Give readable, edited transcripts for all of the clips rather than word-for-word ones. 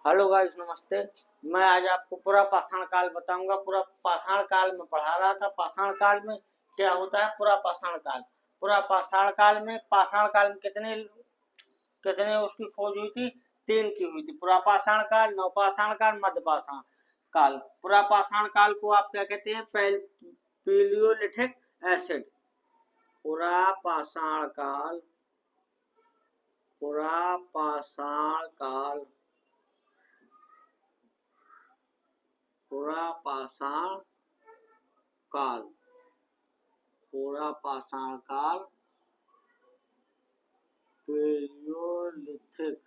Hello guys, नमस्ते। मैं आज आपको पूरा पाषाण काल बताऊंगा। पूरा पाषाण काल में पढ़ा रहा था। पाषाण काल में क्या होता है? पूरा पाषाण काल। पाषाण काल में कितने कितने उसकी खोज हुई थी? 3 की हुई थी। पूरा पाषाण काल, नवपाषाण काल, मध्य पाषाण काल। पूरा पाषाण काल को आप क्या कहते हैं? Palaeolithic acid. पूरा पाषाण काल, पूरा पाषाण काल, पूरा पाषाण काल, पूरा पाषाण काल पैलियोलिथिक,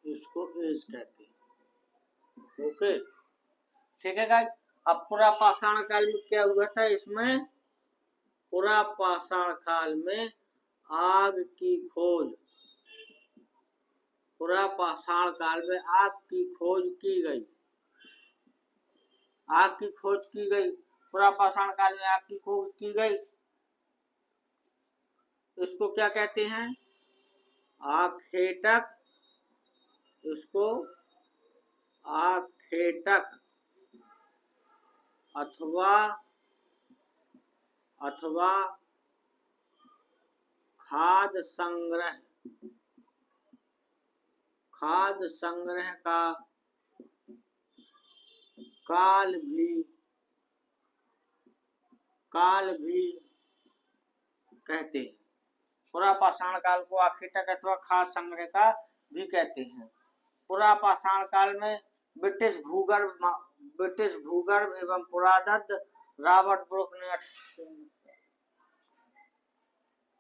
इसको एज कहते हैं। ओके, ठीक है गाइस। अब पूरा पाषाण काल में क्या हुआ था? इसमें पूरा पाषाण काल में आग की खोज, पूरा पाषाण काल में आग की खोज की गई। आग की खोज की गई। पूरा पाषाण काल में आग की खोज की गई। इसको क्या कहते हैं? आखेटक। इसको आखेटक अथवा खाद्य संग्रह, खाद्य संग्रह का काल भी कहते हैं। पूरा पाषाण काल को आखेटक अथवा खाद्य संग्रह का भी कहते हैं। पूरा पाषाण काल में ब्रिटिश भूगर्भ एवं पुरातत्व रॉबर्ट ब्रुक ने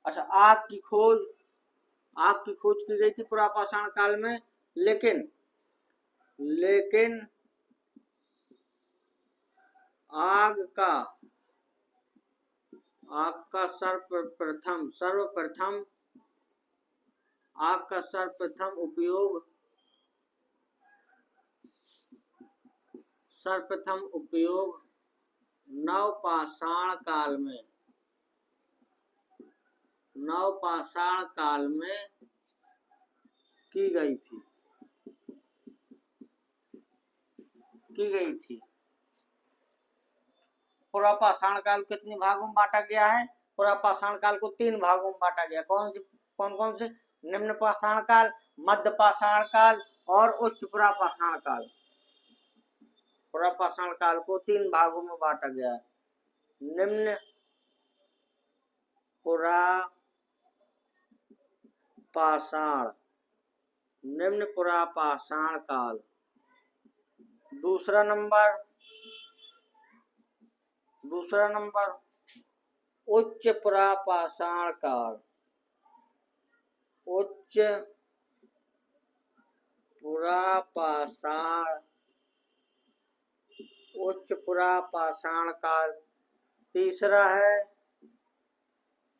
आग की खोज की गई थी पूरा पाषाण काल में। लेकिन आग का सर्वप्रथम उपयोग नवपाषाण काल में की गई थी। पूरा पाषाण काल कितने भागों में बांटा गया है? पूरा पाषाण काल को 3 भागों में बांटा गया। कौन से? निम्न पाषाण काल, मध्य पाषाण काल और उच्च पुरा पाषाण काल। पूरा पाषाण काल को 3 भागों में बांटा गया है। निम्न पुरा पाषाण काल। दूसरा नंबर उच्च पुरा पाषाण काल। उच्च पुरा पाषाण काल।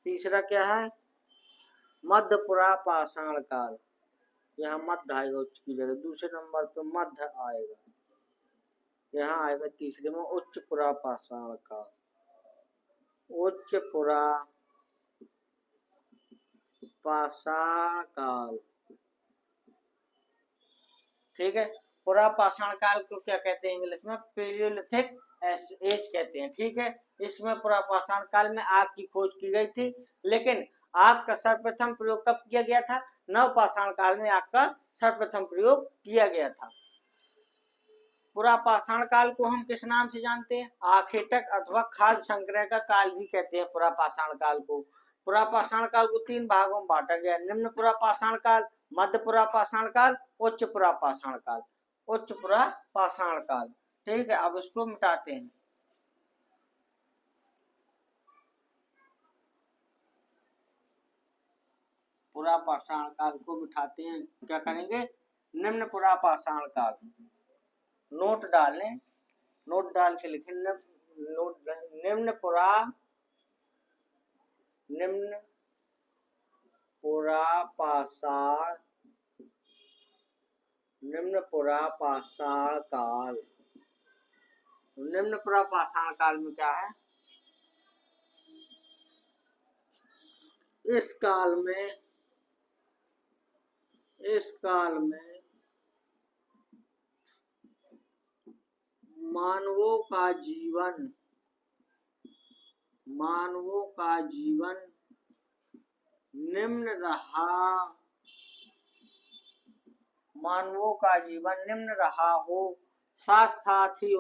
तीसरा क्या है? मध्य पुरा पाषाण काल। यहाँ मध्य आएगा उच्च की जगह, दूसरे नंबर पे मध्य आएगा। यहाँ आएगा तीसरे में उच्च पुरा पाषाण काल। उच्च पुरा पाषाण काल, ठीक है। पूरा पाषाण काल को क्या कहते हैं इंग्लिश में? पैलियोलिथिक एज कहते हैं, ठीक है। इसमें पूरा पाषाण काल में आग की खोज की गई थी। लेकिन आग का सर्वप्रथम प्रयोग कब किया गया था? नवपाषाण काल में आग का सर्वप्रथम प्रयोग किया गया था। पूरा पाषाण काल को हम किस नाम से जानते हैं? आखेटक अथवा खाद्य संग्रह का काल भी कहते हैं पूरा पाषाण काल को। पूरा पाषाण काल को 3 भागों में बांटा गया। निम्न पुरा पाषाण काल, मध्य पुरा पाषाण काल, उच्च पुरा पाषाण काल। उच्च पुरा पाषाण काल, ठीक है। अब इसको मिटाते हैं। पूरा पाषाण काल को मिटाते हैं। क्या करेंगे? निम्न पुरा पाषाण काल। नोट डाल के लिखें। निम्न पुरा पाषाण काल। निम्न पुरा पाषाण काल में क्या है? इस काल इस काल में मानवों का जीवन निम्न रहा हो, साथ ही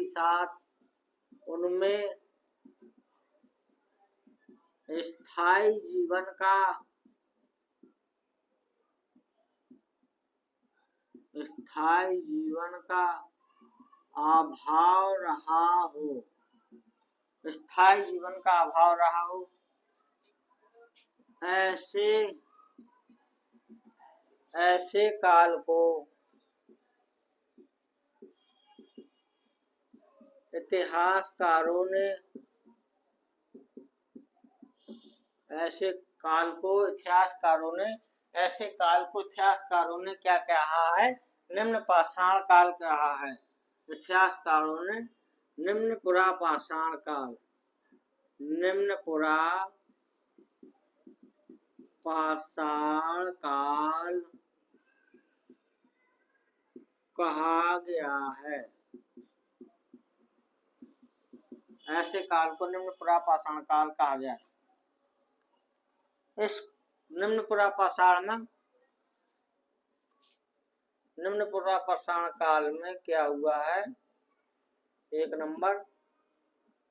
साथ उनमें स्थायी जीवन का अभाव रहा हो, ऐसे काल को इतिहासकारों ने क्या कहा है? निम्न पाषाण काल कहा है। इतिहासकारों ने निम्न पुरा पाषाण काल कहा गया है। ऐसे काल को निम्न पुरा पाषाण काल कहा गया है। इस निम्न पुरा पाषाण काल में क्या हुआ है? 1 नंबर,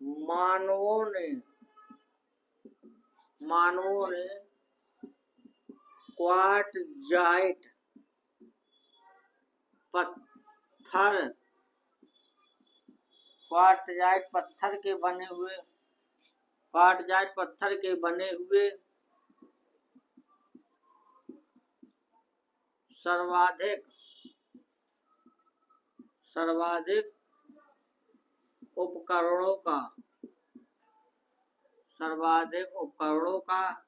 मानवों ने क्वार्टजाइट पत्थर के बने हुए सर्वाधिक उपकरणों का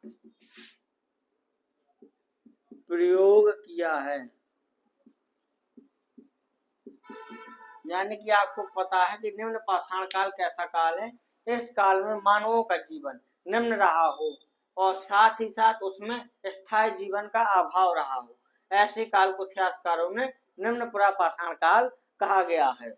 प्रयोग किया है। यानी कि आपको पता है कि निम्न पाषाण काल कैसा काल है? इस काल में मानवों का जीवन निम्न रहा हो और साथ ही साथ उसमें स्थायी जीवन का अभाव रहा हो। ऐसे काल को इतिहासकारों ने निम्न पुरा पाषाण काल कहा गया है।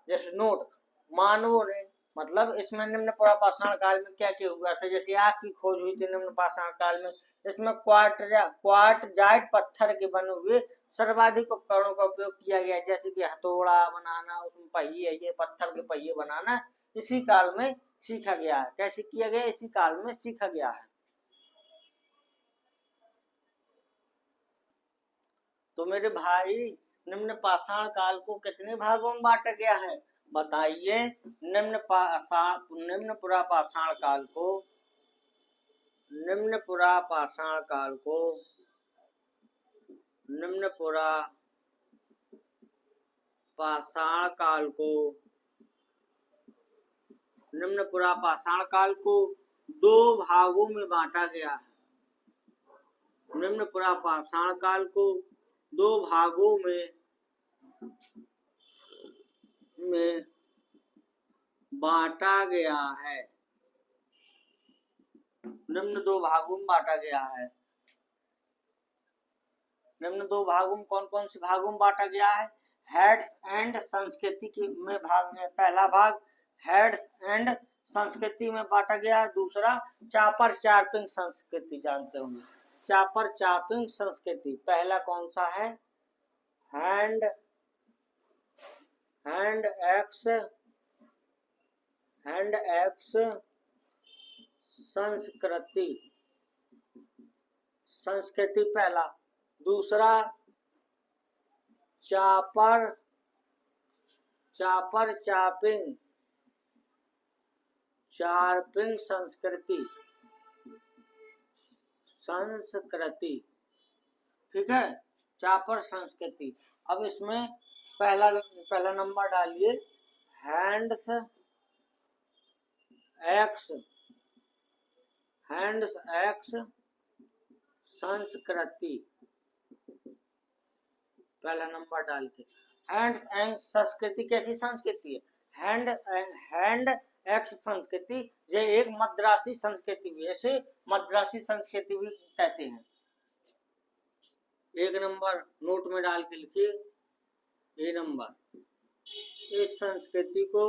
जैसे नोट, मानवों ने मतलब इसमें निम्न पुरा पाषाण काल में क्या क्या हुआ था? जैसे आग की खोज हुई थी निम्न पाषाण काल में। इसमें क्वार्टजाइट पत्थर के बने हुए सर्वाधिक उपकरणों का उपयोग किया गया, जैसे कि हथौड़ा बनाना, उसमें पहिए, ये पत्थर के पहिए बनाना इसी काल में सीखा गया है। कैसे किया गया? इसी काल में सीखा गया है। तो मेरे भाई, निम्न पाषाण काल को कितने भागों में बांटा गया है? बताइए। निम्न पुरा पाषाण काल को 2 भागों में बांटा गया है। निम्न पुरा पाषाण काल को 2 भागों में बांटा गया है। निम्न 2 भागों में बांटा गया है। निम्न 2 भागों में कौन से भागों में बांटा गया है? हेड्स एंड संस्कृति में पहला भाग हेड्स एंड संस्कृति में बांटा गया है। दूसरा चापर चार्पिंग संस्कृति। जानते होंगे चापर चार्पिंग संस्कृति। पहला कौन सा है? हैंड एक्स संस्कृति पहला। दूसरा चापर चार्पिंग संस्कृति। ठीक है, चापर संस्कृति। अब इसमें पहला नंबर डालिए, हैंड्स एक्स संस्कृति। पहला नंबर डाल के हैंड एंड संस्कृति कैसी संस्कृति है? हैंड एक्स संस्कृति, ये एक मद्रासी संस्कृति भी, ऐसे मद्रासी संस्कृति भी कहते हैं। एक नंबर नोट में डाल के लिखिए, ए नंबर। इस संस्कृति को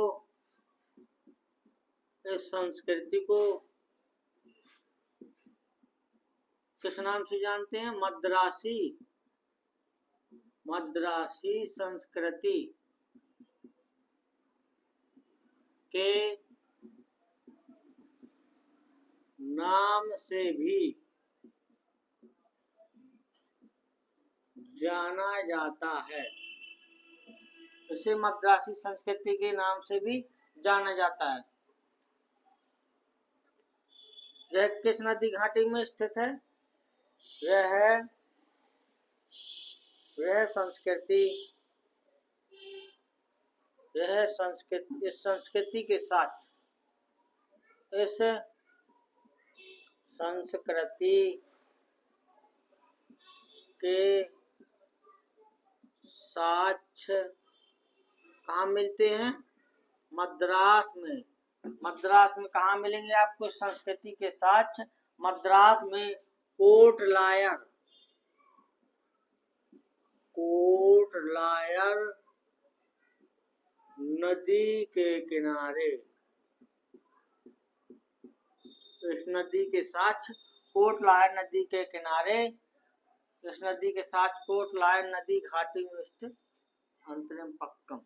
किस नाम से जानते हैं? मद्रासी संस्कृति के नाम से भी जाना जाता है। इसे मद्रासी संस्कृति के नाम से भी जाना जाता है। यह किस नदी घाटी में स्थित है? इस संस्कृति के साक्ष्य कहाँ मिलते हैं? मद्रास में। मद्रास में कहाँ मिलेंगे आपको संस्कृति के साक्ष्य? मद्रास में कोर्ट लायर नदी के किनारे। इस नदी के साक्ष्य कोर्ट लायर नदी के किनारे, इस नदी के साक्ष्य कोर्ट लायर नदी घाटी में स्थित अंतरिम पक्कम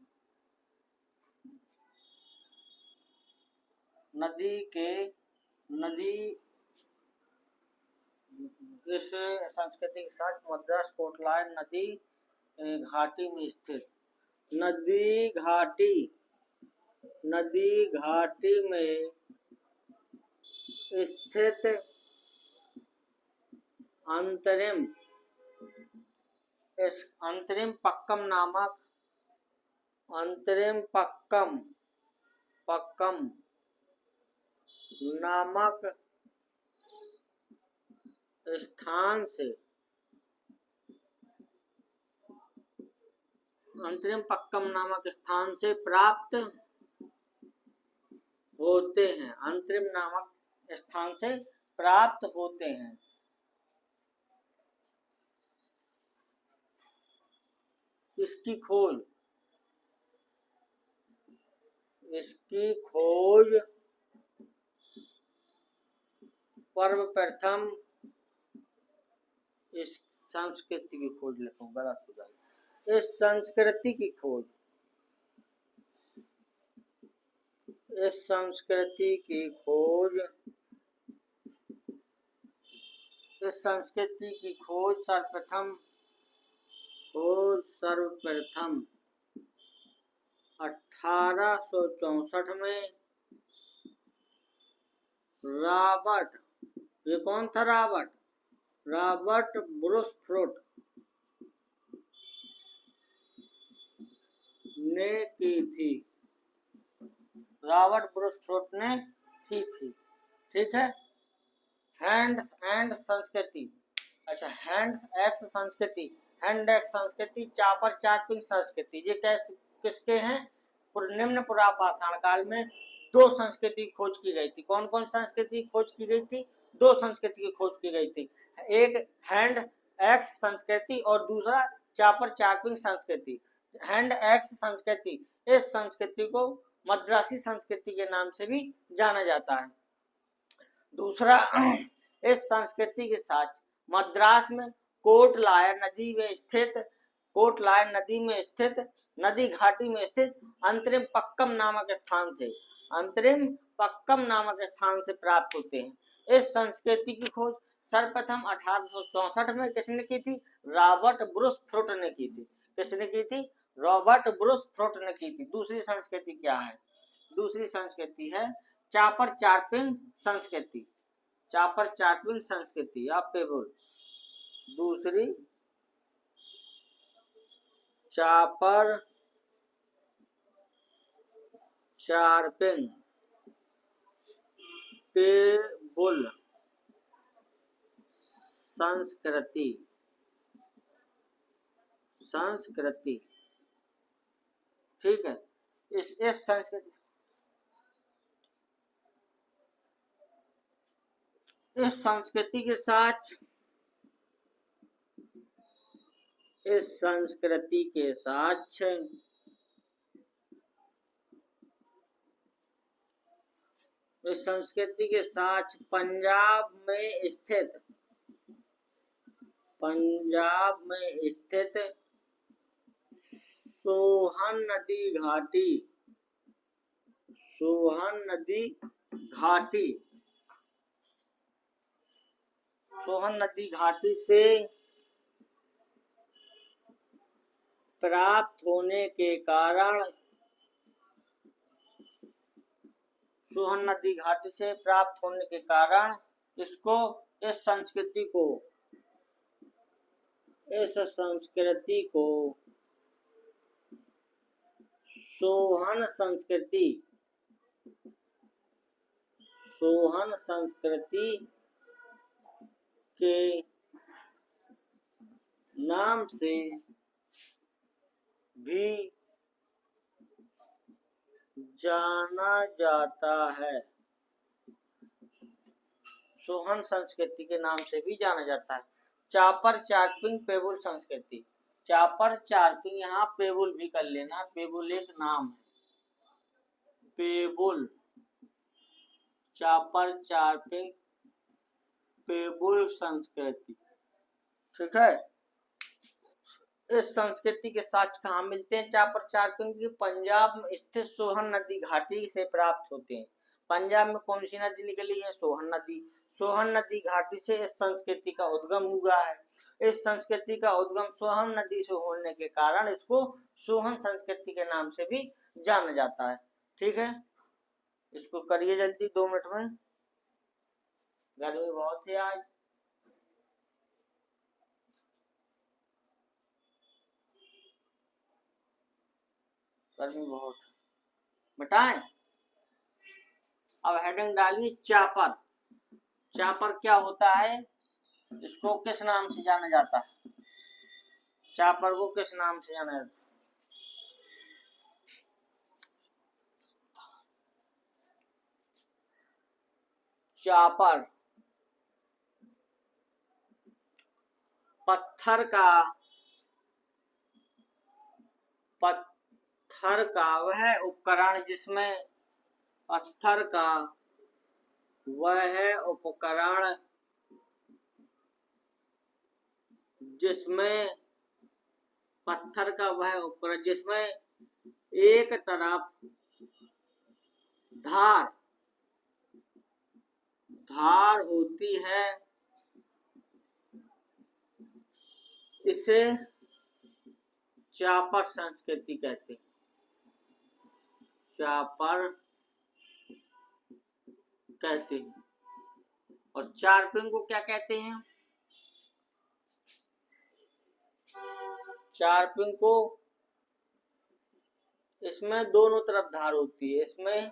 इस संस्कृति के साथ मद्रास कोटलायर नदी घाटी में स्थित नदी घाटी में स्थित अंतरिम पक्कम नामक स्थान से प्राप्त होते हैं। अंतरिम नामक स्थान से प्राप्त होते हैं। इसकी खोज सर्वप्रथम इस संस्कृति की खोज लिखो, गलत हो जाएगा। इस संस्कृति की खोज सर्वप्रथम 1864 में रॉबर्ट, ये कौन था? रॉबर्ट ब्रूसफोर्ड ने की थी। रॉबर्ट ब्रूसफोर्ड ने की थी। ठीक है। हैंड एंड संस्कृति, अच्छा हैंड एक्स संस्कृति, चापर चार्पिंग संस्कृति, ये किसके हैं? निम्न पुरापाषाण काल में दो संस्कृति खोज की गई थी। कौन कौन संस्कृति खोज की गई थी? दो संस्कृति की खोज की गई थी। एक हैंड एक्स संस्कृति और दूसरा चापर चार्पिंग संस्कृति। हैंड एक्स संस्कृति, इस संस्कृति को मद्रासी संस्कृति के नाम से भी जाना जाता है। दूसरा, इस संस्कृति के साथ मद्रास में कोर्ट लायर नदी नदी घाटी में स्थित अंतरिम पक्कम नामक स्थान से प्राप्त होते हैं। इस संस्कृति की खोज सर्वप्रथम 1864 में किसने की थी? रॉबर्ट ब्रूसफोर्ड ने की थी। किसने की थी? रॉबर्ट ब्रूसफोर्ड ने की थी। दूसरी संस्कृति क्या है? दूसरी संस्कृति है चापर चार्पिंग संस्कृति। आप पे बोल। दूसरी चापर चार्पिंग पेबुल संस्कृति ठीक है। इस संस्कृति इस संस्कृति के साथ इस संस्कृति के साथ इस संस्कृति के साथ पंजाब में स्थित सोहन नदी घाटी से प्राप्त होने के कारण इसको इस संस्कृति को सोहन संस्कृति के नाम से भी जाना जाता है। सोहन संस्कृति के नाम से भी जाना जाता है। चापर चारपिंग पेबुल संस्कृति, चापर चारपिंग, यहाँ पेबुल भी कर लेना, पेबुल एक नाम है। पेबुल, चापर चारपिंग पेबुल संस्कृति, ठीक है। इस संस्कृति के साक्ष्य कहाँ मिलते हैं? चापर चारपिंग की पंजाब में स्थित सोहन नदी घाटी से प्राप्त होते हैं। पंजाब में कौन सी नदी निकली है? सोहन नदी। सोहन नदी घाटी से इस संस्कृति का उद्गम हुआ है। इस संस्कृति का उद्गम सोहन नदी से होने के कारण इसको सोहन संस्कृति के नाम से भी जाना जाता है। ठीक है, इसको करिए जल्दी 2 मिनट में, गर्मी बहुत है आज। गर्मी बहुत है, मिटाएं। अब हेडिंग डालिए चापर। चापर क्या होता है? इसको किस नाम से जाना जाता है? चापर को किस नाम से जाना जाता है? चापर पत्थर का वह उपकरण जिसमें पत्थर का वह उपकरण जिसमें एक तरफ धार होती है, इसे चापर संस्कृति कहते हैं। चापर कहते हैं। और चारपिंग को क्या कहते हैं? चारपिंग को, इसमें दोनों तरफ धार होती है, इसमें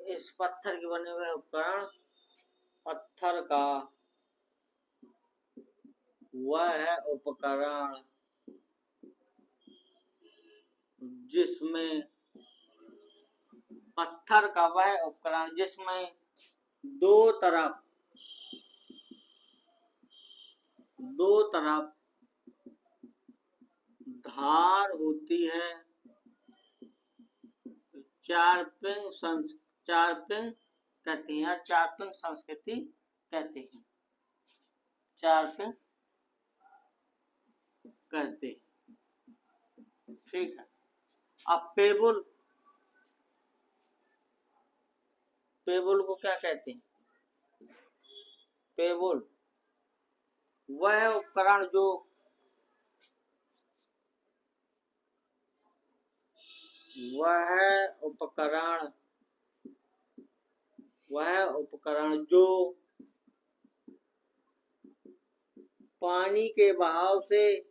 इस पत्थर के बने हुए उपकरण, पत्थर का वह उपकरण जिसमें दो तरफ धार होती है, चारपिंग कहते हैं, चारपिंग संस्कृति कहते हैं, चारपिंग कहते हैं। ठीक है। अब पेबुल को क्या कहते हैं? पेबुल वह उपकरण जो पानी के बहाव से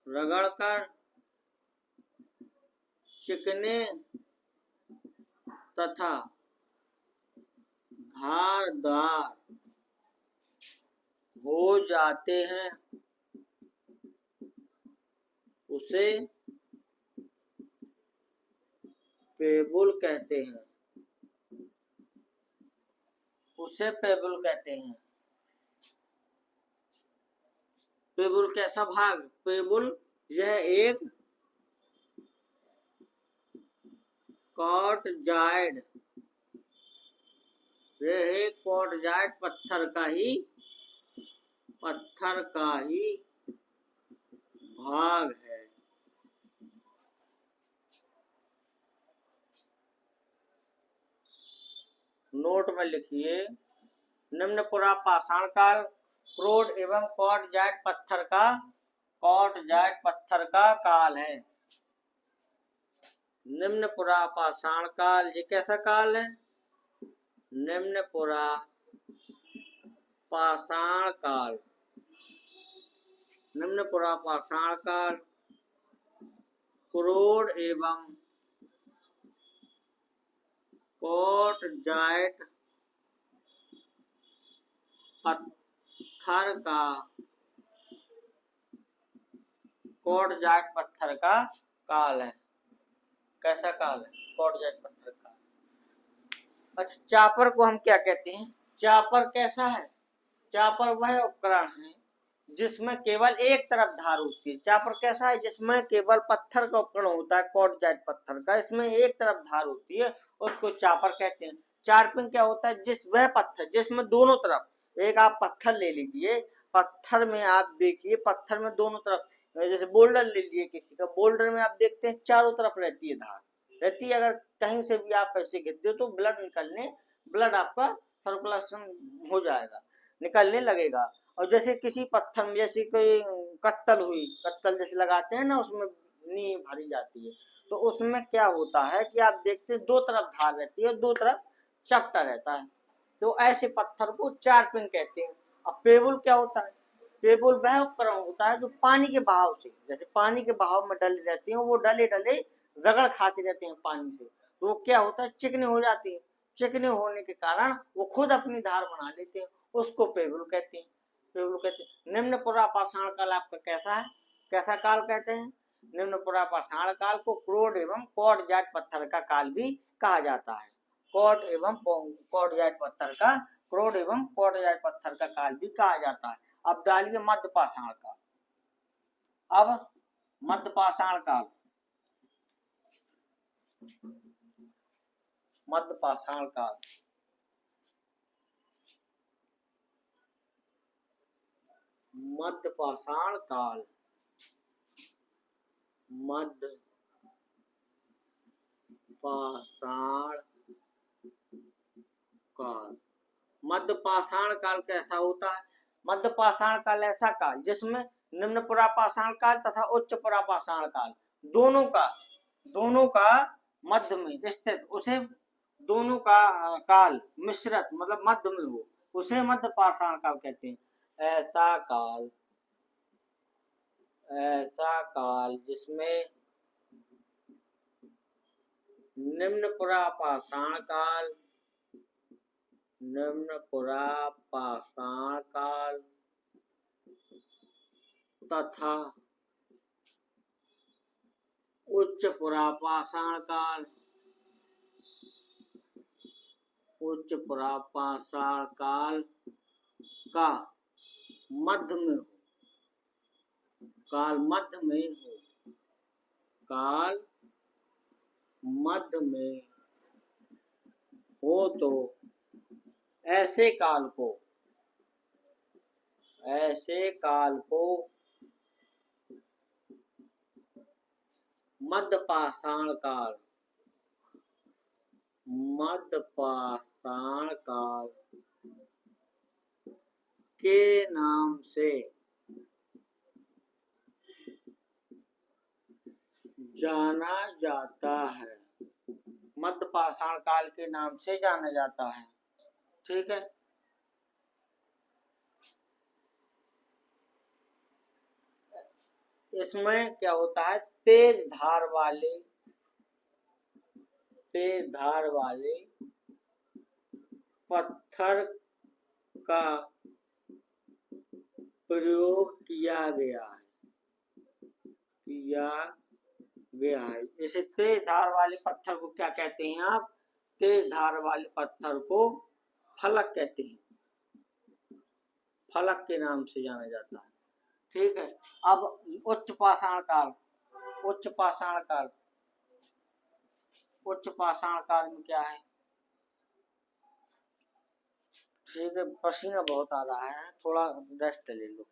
रगड़कर चिकने तथा धारदार हो जाते हैं उसे पेबुल कहते हैं, उसे पेबुल कहते हैं। पेबुल कैसा भाग? पेबुल यह एक क्वार्टजाइट, यह एक क्वार्टजाइट पत्थर का ही भाग है। नोट में लिखिए, निम्न पुरा पाषाण काल क्रोड एवं क्वार्टजाइट पत्थर का काल है। निम्न पुरा पाषाण काल, ये कैसा काल है? निम्न पुरा पाषाण काल, निम्न पुरा पाषाण काल क्रोड एवं क्वार्टजाइट पत्थर का काल है। कैसा काल है? क्वार्टजाइट पत्थर का। अच्छा, चापर को हम क्या कहते हैं? चापर कैसा है? चापर वह उपकरण है जिसमें केवल एक तरफ धार होती है। चापर कैसा है? जिसमें केवल पत्थर का उपकरण होता है, क्वार्टजाइट पत्थर का, इसमें एक तरफ धार होती है, उसको चापर कहते हैं। चारपिंग क्या होता है? वह पत्थर जिसमें दोनों तरफ, एक आप पत्थर ले लीजिए, पत्थर में आप देखिए, पत्थर में दोनों तरफ, जैसे बोल्डर ले लीजिए किसी का, बोल्डर में आप देखते हैं चारों तरफ रहती है धार, रहती है। अगर कहीं से भी आप ऐसे गिरते हो तो ब्लड आपका सर्कुलेशन हो जाएगा, निकलने लगेगा। और जैसे किसी पत्थर में, जैसे कोई कत्तल जैसे लगाते हैं ना, उसमें नींव भरी जाती है, तो उसमें क्या होता है कि आप देखते हैं दो तरफ धार रहती है, दो तरफ चपटा रहता है, तो ऐसे पत्थर को चारपिन कहते हैं। अब पेबुल क्या होता है? पेबुल वह उपकरण होता है जो पानी के बहाव से, जैसे पानी के बहाव में डले रहते हैं, वो डले रगड़ खाते रहते हैं पानी से, तो वो क्या होता है? चिकने हो जाते हैं। चिकने होने के कारण वो खुद अपनी धार बना लेते हैं, उसको पेबुल कहते हैं। पेबुल कहते हैं। निम्न पुरा पाषाण काल आपका कैसा है? कैसा काल कहते हैं? निम्न पुरा पाषाण काल को क्रोड एवं क्वार्टजाइट पत्थर का काल भी कहा जाता है। क्रोड एवं क्वार्टजाइट पत्थर का काल भी कहा जाता है। अब डालिए मध्य पाषाण काल। अब मध्य पाषाण काल, मध्य पाषाण काल, मध्य पाषाण काल, मध्य पाषाण काल। मध्य पाषाण काल कैसा होता है? मध्य पाषाण काल ऐसा काल जिसमें निम्न पुरा पाषाण काल तथा उच्च पुरा पाषाण काल दोनों का मध्य में स्थित, उसे दोनों का काल मिश्रित, मतलब मध्य में हो, उसे मध्य पाषाण काल कहते हैं। ऐसा काल जिसमें निम्न पुरा पाषाण काल तथा उच्च पुरा पाषाण काल का मध्य में हो, काल मध्य में हो, तो ऐसे काल को मध्य पाषाण काल के नाम से जाना जाता है। मध्य पाषाण काल के नाम से जाना जाता है। ठीक है। इसमें क्या होता है? तेज धार वाले पत्थर का प्रयोग किया गया है, जैसे तेज धार वाले पत्थर को क्या कहते हैं आप? तेज धार वाले पत्थर को फलक कहते हैं, फलक के नाम से जाना जाता है। ठीक है। अब उच्च पाषाण काल, उच्च पाषाण काल, उच्च पाषाण काल में क्या है? ठीक है, पसीना बहुत आ रहा है, थोड़ा रेस्ट ले लो।